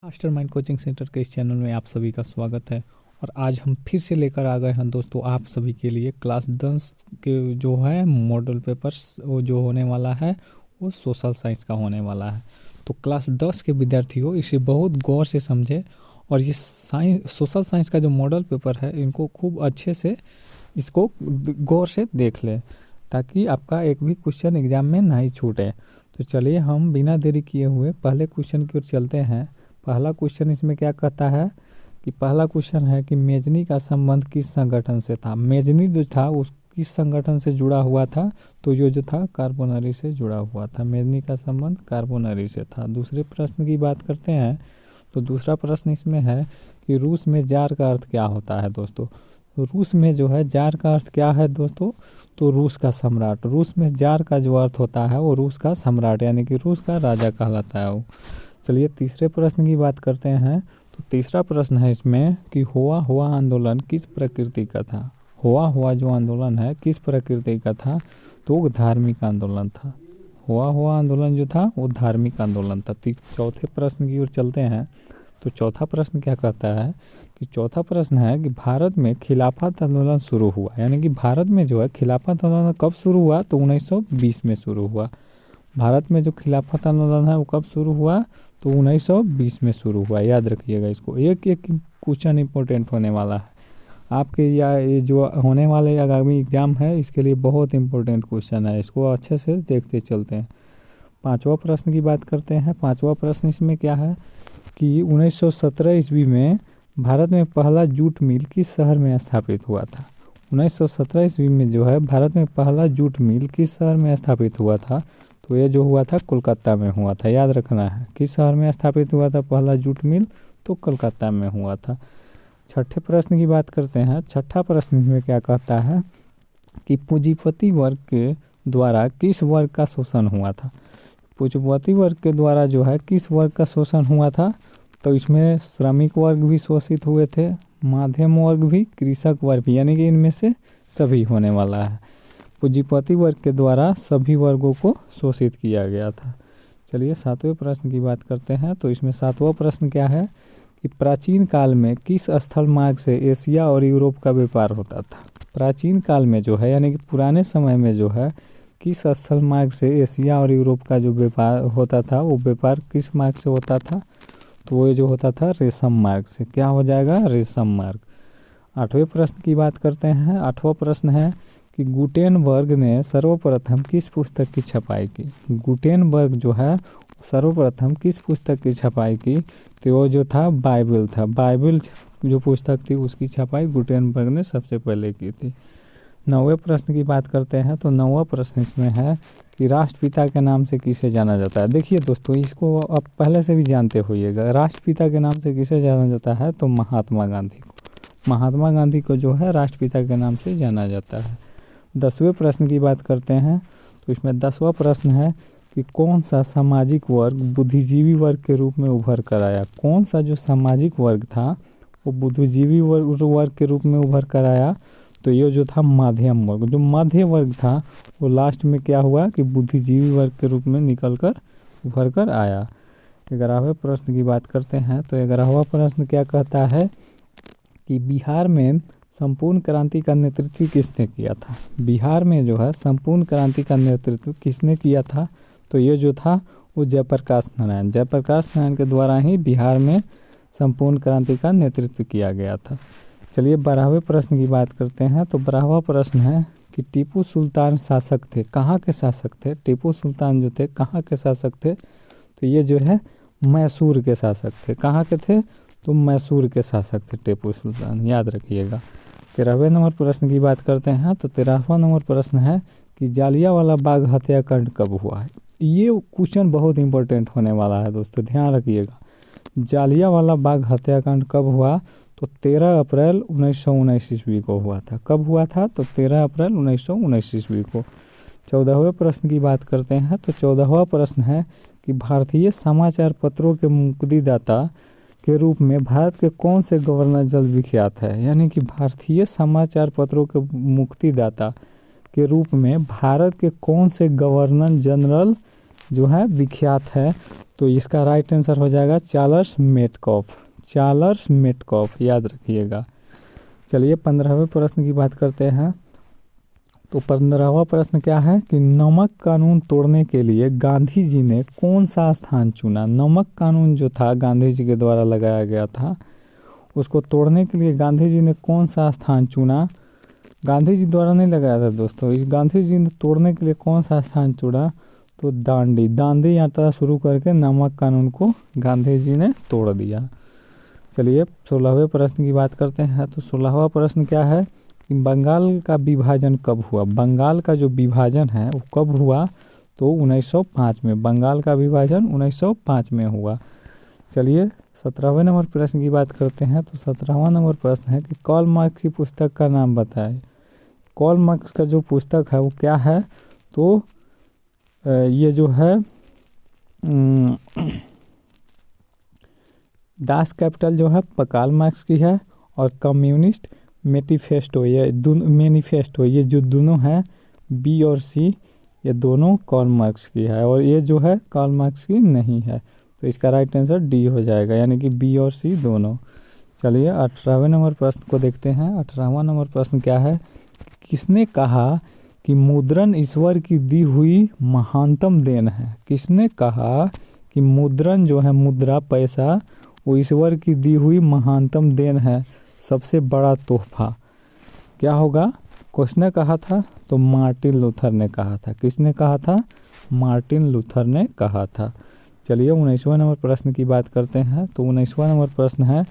Mastermind coaching centre के इस channel में आप सभी का स्वागत है। और आज हम फिर से लेकर आ गए हैं दोस्तों आप सभी के लिए क्लास 10 के जो है मॉडल पेपर्स वो जो होने वाला है वो सोशल साइंस का होने वाला है। तो क्लास 10 के विद्यार्थियों इसे बहुत गौर से समझे और ये सोशल साइंस का जो मॉडल पेपर है इनको खूब अच्छे से इसको गौर से देख ले ताकि आपका एक भी क्वेश्चन एग्जाम में नहीं छूटे। तो चलिए हम बिना देरी किए हुए पहले क्वेश्चन की ओर चलते हैं। पहला क्वेश्चन इसमें क्या कहता है कि पहला क्वेश्चन है कि मेजनी का संबंध किस संगठन से था। मेजनी जो था उस किस संगठन से जुड़ा हुआ था, तो ये जो था कार्बोनरी से जुड़ा हुआ था। मेजनी का संबंध कार्बोनरी से था। दूसरे प्रश्न की बात करते हैं तो दूसरा प्रश्न इसमें है कि रूस में जार का अर्थ क्या होता है दोस्तों। रूस में जो है जार का अर्थ क्या है दोस्तों, तो रूस का सम्राट। रूस में जार का जो अर्थ होता है वो रूस का सम्राट यानी कि रूस का राजा कहलाता है वो। चलिए तीसरे प्रश्न की बात करते हैं। तो तीसरा प्रश्न है इसमें कि हुआ हुआ आंदोलन किस प्रकृति का था। हुआ हुआ जो आंदोलन है किस प्रकृति का था, तो वो धार्मिक आंदोलन था। हुआ हुआ आंदोलन जो था वो धार्मिक आंदोलन था। चौथे प्रश्न की ओर चलते हैं। तो चौथा प्रश्न क्या कहता है कि चौथा प्रश्न है कि भारत में खिलाफत आंदोलन शुरू हुआ, यानी कि भारत में जो है खिलाफत आंदोलन कब शुरू हुआ, तो 1920 में शुरू हुआ। भारत में जो खिलाफत आंदोलन है वो कब शुरू हुआ, तो 1920 में शुरू हुआ। याद रखिएगा इसको, एक एक क्वेश्चन इंपॉर्टेंट होने वाला है आपके, या ये जो होने वाले आगामी एग्जाम है इसके लिए बहुत इंपॉर्टेंट क्वेश्चन है, इसको अच्छे से देखते चलते हैं। पांचवा प्रश्न की बात करते हैं। पांचवा प्रश्न इसमें क्या है कि 1917 ईस्वी में भारत में पहला जूट मिल किस शहर में स्थापित हुआ था। 1917 ईस्वी में जो है भारत में पहला जूट मिल किस शहर में स्थापित हुआ था, तो ये जो हुआ था कोलकाता में हुआ था। याद रखना है किस शहर में स्थापित हुआ था पहला जूट मिल, तो कोलकाता में हुआ था। छठे प्रश्न की बात करते हैं। छठा प्रश्न में क्या कहता है कि पूंजीपति वर्ग के द्वारा किस वर्ग का शोषण हुआ था। पूंजीपति वर्ग के द्वारा जो है किस वर्ग का शोषण हुआ था, तो इसमें श्रमिक वर्ग भी शोषित हुए थे, मध्यम वर्ग भी, कृषक वर्ग भी, यानी कि इनमें से सभी होने वाला है। पूंजीपति वर्ग के द्वारा सभी वर्गों को शोषित किया गया था। चलिए सातवें प्रश्न की बात करते हैं। तो इसमें सातवां प्रश्न क्या है कि प्राचीन काल में किस स्थल मार्ग से एशिया और यूरोप का व्यापार होता था। प्राचीन काल में जो है यानी कि पुराने समय में जो है किस स्थल मार्ग से एशिया और यूरोप का जो व्यापार होता था, वो व्यापार किस मार्ग से होता था, तो वो जो होता था रेशम मार्ग से। क्या हो जाएगा, रेशम मार्ग। आठवें प्रश्न की बात करते हैं। आठवां प्रश्न है कि गुटेनबर्ग ने सर्वप्रथम किस पुस्तक की छपाई की। गुटेनबर्ग जो है सर्वप्रथम किस पुस्तक की छपाई की, तो वो जो था बाइबल था। बाइबल जो पुस्तक थी उसकी छपाई गुटेनबर्ग ने सबसे पहले की थी। नौवें प्रश्न की बात करते हैं। तो नौवां प्रश्न इसमें है कि राष्ट्रपिता के नाम से किसे जाना जाता है। देखिए दोस्तों, इसको आप पहले से भी जानते होइएगा। राष्ट्रपिता के नाम से किसे जाना जाता है, तो महात्मा गांधी को। महात्मा गांधी को जो है राष्ट्रपिता के नाम से जाना जाता है। 10वें प्रश्न की बात करते हैं। तो इसमें 10वां प्रश्न है कि कौन सा सामाजिक वर्ग बुद्धिजीवी वर्ग के रूप में उभर कर आया। कौन सा जो सामाजिक वर्ग था वो बुद्धिजीवी वर्ग के रूप में उभर कर आया, तो ये जो था मध्यम वर्ग। जो मध्य वर्ग था वो लास्ट में क्या हुआ कि बुद्धिजीवी वर्ग के रूप में निकल कर उभर कर आया। 11वें प्रश्न की बात करते हैं। तो 11वां प्रश्न क्या कहता है कि बिहार में संपूर्ण क्रांति का नेतृत्व किसने किया था। बिहार में जो है संपूर्ण क्रांति का नेतृत्व किसने किया था, तो ये जो था वो जयप्रकाश नारायण। जयप्रकाश नारायण के द्वारा ही बिहार में संपूर्ण क्रांति का नेतृत्व किया गया था। चलिए 12वें प्रश्न की बात करते हैं। तो 12वां प्रश्न है कि टीपू सुल्तान शासक थे, कहाँ के शासक थे। टीपू सुल्तान जो थे कहाँ के शासक थे, तो ये जो है मैसूर के शासक थे। कहाँ के थे, तो मैसूर के शासक थे टीपू सुल्तान। याद रखिएगा। 13वें नंबर प्रश्न की बात करते हैं। तो 13वां नंबर प्रश्न है कि जालियांवाला बाग हत्याकांड कब हुआ है। ये क्वेश्चन बहुत इंपॉर्टेंट होने वाला है दोस्तों, ध्यान रखिएगा। जालियांवाला बाग हत्याकांड कब हुआ, तो 13 अप्रैल 1919 ईस्वी को हुआ था। कब हुआ था, तो 13 अप्रैल 1919 ईस्वी को। 14वें प्रश्न की बात करते हैं। तो 14वां प्रश्न है कि भारतीय समाचार पत्रों के मुक्तिदाता के रूप में भारत के कौन से गवर्नर जल्द विख्यात है। यानी कि भारतीय समाचार पत्रों के मुक्तिदाता के रूप में भारत के कौन से गवर्नर जनरल जो है विख्यात है। तो इसका राइट आंसर हो जाएगा चार्ल्स मेटकॉफ। चार्ल्स मेटकॉफ याद रखिएगा। चलिए 15वें प्रश्न की बात करते हैं। तो 15वां प्रश्न क्या है कि नमक कानून तोड़ने के लिए गांधी जी ने कौन सा स्थान चुना। नमक कानून जो था गांधी जी के द्वारा लगाया गया था, उसको तोड़ने के लिए गांधी जी ने कौन सा स्थान चुना। गांधी जी द्वारा नहीं लगाया था दोस्तों, इस गांधी जी ने तोड़ने के लिए कौन सा स्थान चुना, तो दांडी यात्रा शुरू करके नमक कानून को गांधी जी ने तोड़ दिया। चलिए 16वें प्रश्न की बात करते हैं। तो 16वां प्रश्न क्या है कि बंगाल का विभाजन कब हुआ। बंगाल का जो विभाजन है वो कब हुआ, तो 1905 में। बंगाल का विभाजन 1905 में हुआ। चलिए 17वें नंबर प्रश्न की बात करते हैं। तो 17वां नंबर प्रश्न है कि कार्ल मार्क्स की पुस्तक का नाम बताएं। कार्ल मार्क्स का जो पुस्तक है वो क्या है, तो ये जो है दास कैपिटल जो है कार्ल मार्क्स की है, और कम्युनिस्ट मैनिफेस्टो ये जो दोनों हैं बी और सी, ये दोनों कार्ल मार्क्स की है, और ये जो है कार्ल मार्क्स की नहीं है। तो इसका राइट आंसर डी हो जाएगा, यानी कि बी और सी दोनों। चलिए 18वें नंबर प्रश्न को देखते हैं। 18वां नंबर प्रश्न क्या है, किसने कहा कि मुद्रण ईश्वर की दी हुई महानतम देन है। किसने कहा कि मुद्रण जो है, मुद्रा पैसा, वो ईश्वर की दी हुई महानतम देन है, सबसे बड़ा तोहफा। क्या होगा, किसने कहा था, तो मार्टिन लूथर ने कहा था। किसने कहा था, मार्टिन लूथर ने कहा था। चलिए 19वां नंबर प्रश्न की बात करते हैं। तो 19वां नंबर प्रश्न है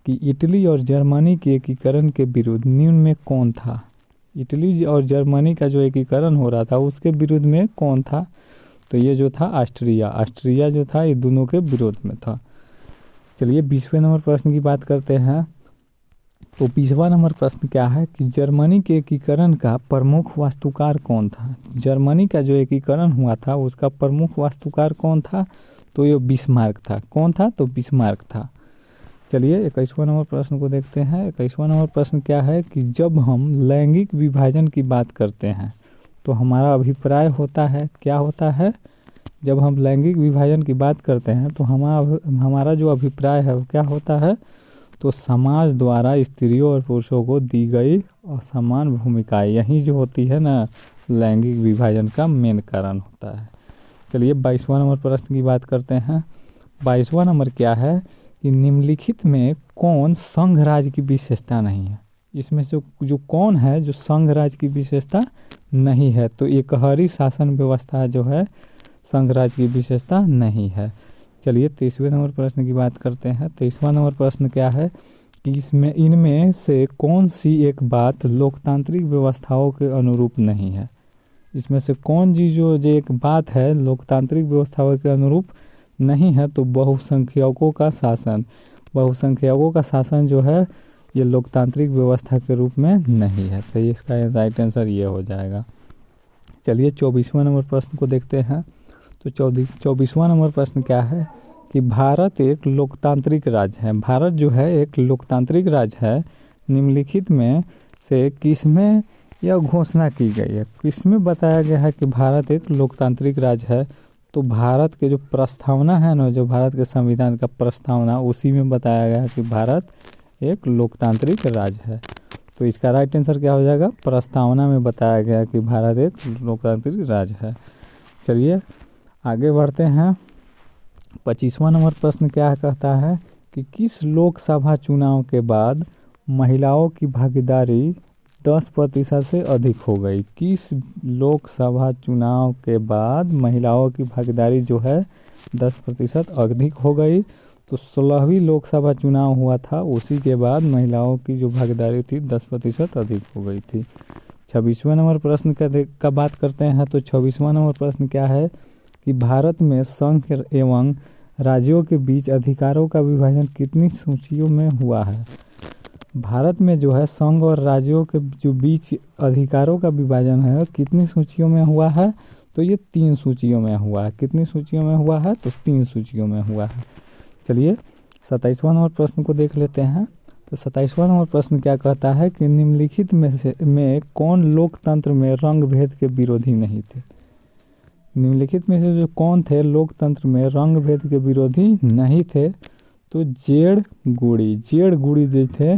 कि इटली और जर्मनी के एकीकरण के विरुद्ध निम्न में कौन था। इटली और जर्मनी का जो एकीकरण हो रहा था उसके विरुद्ध में कौन था, तो ये जो था ऑस्ट्रिया जो था, ये दोनों के विरोध में था। चलिए 20वें नंबर प्रश्न की बात करते हैं। तो 20वां नंबर प्रश्न क्या है कि जर्मनी के एकीकरण का प्रमुख वास्तुकार कौन था। जर्मनी का जो एकीकरण हुआ था उसका प्रमुख वास्तुकार कौन था, तो ये बिस्मार्क था। कौन था, तो बिस्मार्क था। चलिए 21वां नंबर प्रश्न को देखते हैं। 21वां नंबर प्रश्न क्या है कि जब हम लैंगिक विभाजन की बात करते हैं तो हमारा अभिप्राय होता है, क्या होता है, जब हम लैंगिक विभाजन की बात करते हैं तो हमारा जो अभिप्राय है वो क्या होता है, तो समाज द्वारा स्त्रियों और पुरुषों को दी गई असमान भूमिकाएं, यही जो होती है ना लैंगिक विभाजन का मेन कारण होता है। चलिए 22वां नंबर प्रश्न की बात करते हैं। 22वां नंबर क्या है कि निम्नलिखित में कौन संघ राज्य की विशेषता नहीं है। इसमें से जो कौन है जो संघ राज्य की विशेषता नहीं है, तो एकहरी शासन व्यवस्था जो है संघ राज्य की विशेषता नहीं है। चलिए 23वें नंबर प्रश्न की बात करते हैं। 23वां नंबर प्रश्न क्या है कि इनमें से कौन सी एक बात लोकतांत्रिक व्यवस्थाओं के अनुरूप नहीं है। इसमें से कौन सी जो एक बात है लोकतांत्रिक व्यवस्थाओं के अनुरूप नहीं है, तो बहुसंख्यकों का शासन। बहुसंख्यकों का शासन जो है ये लोकतांत्रिक व्यवस्था के रूप में नहीं है, तो इसका राइट आंसर ये हो जाएगा। चलिए 24वां नंबर प्रश्न को देखते हैं। तो 24वां नंबर प्रश्न क्या है कि भारत एक लोकतांत्रिक राज्य है। भारत जो है एक लोकतांत्रिक राज्य है। निम्नलिखित में से किसमें यह घोषणा की गई है, किसमें बताया गया है कि भारत एक लोकतांत्रिक राज्य है, तो भारत के जो प्रस्तावना है ना, जो भारत के संविधान का प्रस्तावना, उसी में बताया गया है कि भारत एक लोकतांत्रिक राज्य है। तो इसका राइट आंसर क्या हो जाएगा, प्रस्तावना में बताया गया कि भारत एक लोकतांत्रिक राज्य है। चलिए आगे बढ़ते हैं। 25वां नंबर प्रश्न क्या कहता है कि किस लोकसभा चुनाव के बाद महिलाओं की भागीदारी 10% से अधिक हो गई। किस लोकसभा चुनाव के बाद महिलाओं की भागीदारी जो है 10% अधिक हो गई, तो 16वीं लोकसभा चुनाव हुआ था, उसी के बाद महिलाओं की जो भागीदारी थी 10% अधिक हो गई थी। 26वां नंबर प्रश्न का बात करते हैं। तो 26वां नंबर प्रश्न क्या है कि भारत में संघ एवं राज्यों के बीच अधिकारों का विभाजन कितनी सूचियों में हुआ है। भारत में जो है संघ और राज्यों के जो बीच अधिकारों का विभाजन है कितनी सूचियों में हुआ है, तो ये 3 सूचियों में हुआ है। कितनी सूचियों में हुआ है, तो 3 सूचियों में हुआ है। चलिए 27वां नंबर प्रश्न को देख लेते हैं। तो 27वां नंबर प्रश्न क्या कहता है कि निम्नलिखित में कौन लोकतंत्र में रंग भेद के विरोधी नहीं थे। निम्नलिखित में से जो कौन थे लोकतंत्र में रंग भेद के विरोधी नहीं थे? तो जेड गुड़ी जो थे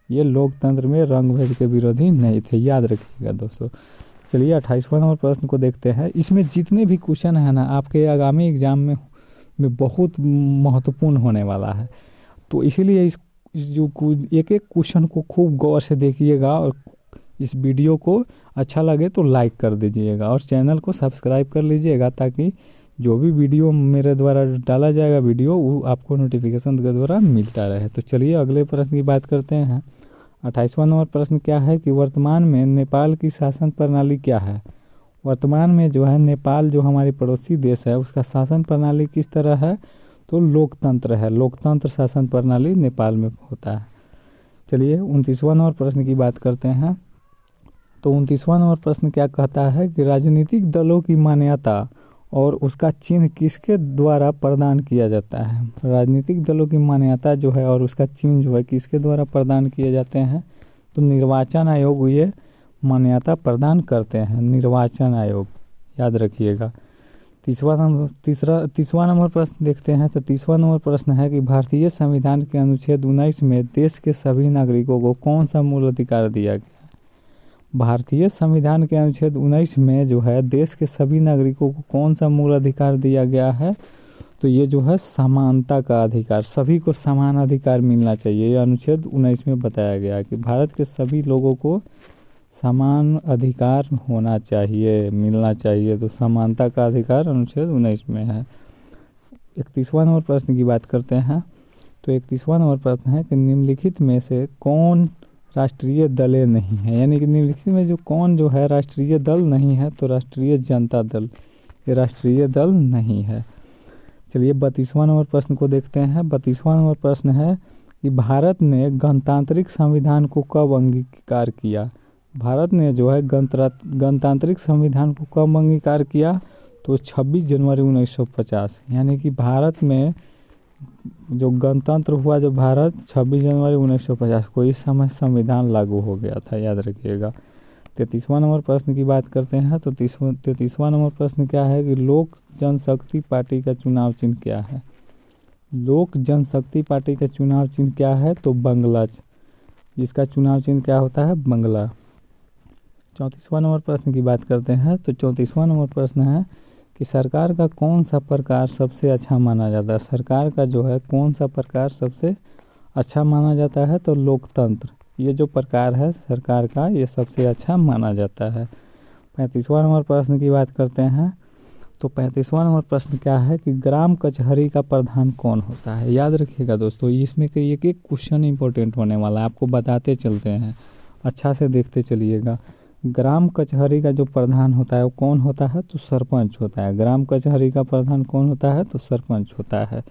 ये लोकतंत्र में रंग भेद के विरोधी नहीं थे, याद रखिएगा दोस्तों। चलिए 28वां नंबर प्रश्न को देखते हैं। इसमें जितने भी क्वेश्चन है ना आपके आगामी एग्जाम में बहुत महत्वपूर्ण होने वाला है, तो इसीलिए इस जो एक एक क्वेश्चन को खूब गौर से देखिएगा और इस वीडियो को अच्छा लगे तो लाइक कर दीजिएगा और चैनल को सब्सक्राइब कर लीजिएगा, ताकि जो भी वीडियो मेरे द्वारा डाला जाएगा वीडियो वो आपको नोटिफिकेशन के द्वारा मिलता रहे। तो चलिए अगले प्रश्न की बात करते हैं। 28वां नंबर प्रश्न क्या है कि वर्तमान में नेपाल की शासन प्रणाली क्या है? वर्तमान में जो है नेपाल जो हमारी पड़ोसी देश है उसका शासन प्रणाली किस तरह है? तो लोकतंत्र है, लोकतंत्र शासन प्रणाली नेपाल में होता है। चलिए 29वां नंबर प्रश्न की बात करते हैं। तो 29वां नंबर प्रश्न क्या कहता है कि राजनीतिक दलों की मान्यता और उसका चिन्ह किसके द्वारा प्रदान किया जाता है? राजनीतिक दलों की मान्यता जो है और उसका चिन्ह जो है किसके द्वारा प्रदान किए जाते हैं? तो निर्वाचन आयोग ये मान्यता प्रदान करते हैं, निर्वाचन आयोग, याद रखिएगा। तीसवां नंबर प्रश्न देखते हैं। तो 30वां नंबर प्रश्न है कि भारतीय संविधान के अनुच्छेद 19 में देश के सभी नागरिकों को कौन सा मूल अधिकार दिया गया? भारतीय संविधान के अनुच्छेद 19 में जो है देश के सभी नागरिकों को कौन सा मूल अधिकार दिया गया है? तो ये जो है समानता का अधिकार, सभी को समान अधिकार मिलना चाहिए। ये अनुच्छेद 19 में बताया गया है कि भारत के सभी लोगों को समान अधिकार होना चाहिए, मिलना चाहिए। तो समानता का अधिकार अनुच्छेद 19 में है। 31वां नंबर प्रश्न की बात करते हैं। तो 31वां नंबर प्रश्न है कि निम्नलिखित में से कौन राष्ट्रीय दलें नहीं है? यानी कि निम्नलिखित में जो कौन जो है राष्ट्रीय दल नहीं है? तो राष्ट्रीय जनता दल ये राष्ट्रीय दल नहीं है। चलिए 32वां नंबर प्रश्न को देखते हैं। 32वां नंबर प्रश्न है कि भारत ने गणतांत्रिक संविधान को कब अंगीकार किया? भारत ने जो है गणतांत्रिक संविधान को कब अंगीकार किया? तो 26 जनवरी 1950। यानी कि भारत में जो गणतंत्र हुआ जो भारत 26 जनवरी 1950 को, इस समय संविधान लागू हो गया था, याद रखिएगा। 33वां नंबर प्रश्न की बात करते हैं। तो 33वां नंबर प्रश्न क्या है कि लोक जनशक्ति पार्टी का चुनाव चिन्ह क्या है? लोक जनशक्ति पार्टी का चुनाव चिन्ह क्या है? तो बंगला, इसका चुनाव चिन्ह क्या होता है? बंगला। 34वां नंबर प्रश्न की बात करते हैं। तो 34वां नंबर प्रश्न है कि सरकार का कौन सा प्रकार सबसे अच्छा माना जाता है? सरकार का जो है कौन सा प्रकार सबसे अच्छा माना जाता है? तो लोकतंत्र, ये जो प्रकार है सरकार का ये सबसे अच्छा माना जाता है। 35वां नंबर प्रश्न की बात करते हैं। तो 35वां नंबर प्रश्न क्या है कि ग्राम कचहरी का प्रधान कौन होता है? याद रखिएगा दोस्तों, इसमें के एक एक क्वेश्चन इंपॉर्टेंट होने वाला है, आपको बताते चलते हैं, अच्छा से देखते चलिएगा। ग्राम कचहरी का जो प्रधान होता है वो कौन होता है? तो सरपंच होता है। ग्राम कचहरी का प्रधान कौन होता है? तो सरपंच होता है।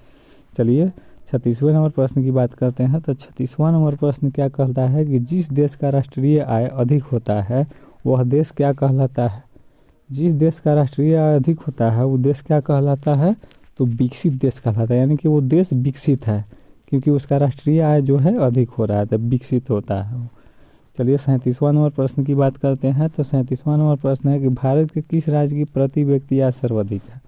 चलिए 36वें नंबर प्रश्न की बात करते हैं। तो 36वां नंबर प्रश्न क्या कहता है कि जिस देश का राष्ट्रीय आय अधिक होता है वह देश क्या कहलाता है? जिस देश का राष्ट्रीय आय अधिक होता है वो देश क्या कहलाता है? तो विकसित देश कहलाता है। यानी कि वो देश विकसित है क्योंकि उसका राष्ट्रीय आय जो है अधिक हो रहा है, तो विकसित होता है। चलिए 37वां नंबर प्रश्न की बात करते हैं। तो 37वां नंबर प्रश्न है कि भारत के किस राज्य की प्रति व्यक्ति आय सर्वाधिक है?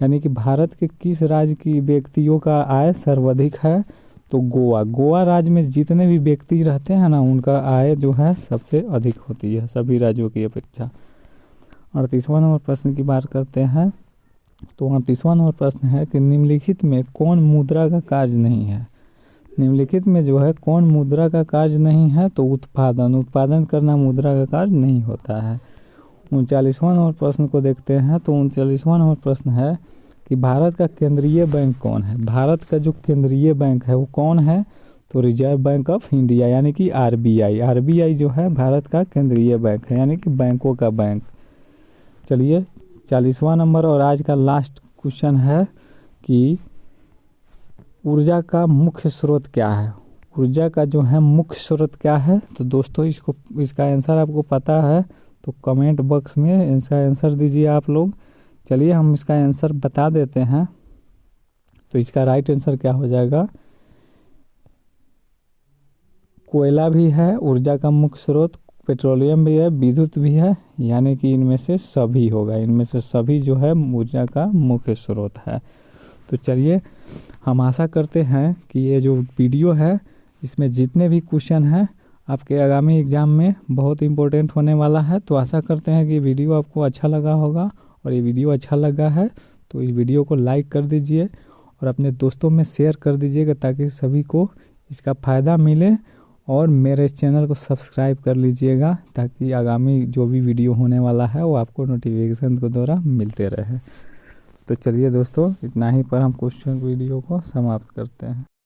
यानी कि भारत के किस राज्य की व्यक्तियों का आय सर्वाधिक है? तो गोवा राज्य में जितने भी व्यक्ति रहते हैं ना उनका आय जो है सबसे अधिक होती है सभी राज्यों की अपेक्षा। 38वां नंबर प्रश्न की बात करते हैं। तो 38वां नंबर प्रश्न है कि निम्नलिखित में कौन मुद्रा का कार्य नहीं है? निम्नलिखित में जो है कौन मुद्रा का कार्य नहीं है? तो उत्पादन करना मुद्रा का कार्य नहीं होता है। 39वां नंबर प्रश्न को देखते हैं। तो 39वां नंबर प्रश्न है कि भारत का केंद्रीय बैंक कौन है? भारत का जो केंद्रीय बैंक है वो कौन है? तो रिजर्व बैंक ऑफ इंडिया यानी कि आरबीआई जो है भारत का केंद्रीय बैंक है, यानी कि बैंकों का बैंक। चलिए 40वां नंबर और आज का लास्ट क्वेश्चन है कि ऊर्जा का मुख्य स्रोत क्या है? ऊर्जा का जो है मुख्य स्रोत क्या है? तो दोस्तों इसका आंसर आपको पता है तो कमेंट बॉक्स में इसका आंसर दीजिए आप लोग। चलिए हम इसका आंसर बता देते हैं। तो इसका राइट आंसर क्या हो जाएगा? कोयला भी है ऊर्जा का मुख्य स्रोत, पेट्रोलियम भी है, विद्युत भी है, यानी कि इनमें से सभी होगा। इनमें से सभी जो है ऊर्जा का मुख्य स्रोत है। तो चलिए, हम आशा करते हैं कि ये जो वीडियो है इसमें जितने भी क्वेश्चन हैं आपके आगामी एग्ज़ाम में बहुत इम्पोर्टेंट होने वाला है। तो आशा करते हैं कि वीडियो आपको अच्छा लगा होगा, और ये वीडियो अच्छा लगा है तो इस वीडियो को लाइक कर दीजिए और अपने दोस्तों में शेयर कर दीजिएगा, ताकि सभी को इसका फ़ायदा मिले। और मेरे इस चैनल को सब्सक्राइब कर लीजिएगा, ताकि आगामी जो भी वीडियो होने वाला है वो आपको नोटिफिकेशन के द्वारा मिलते रहे। तो चलिए दोस्तों, इतना ही पर हम क्वेश्चन वीडियो को समाप्त करते हैं।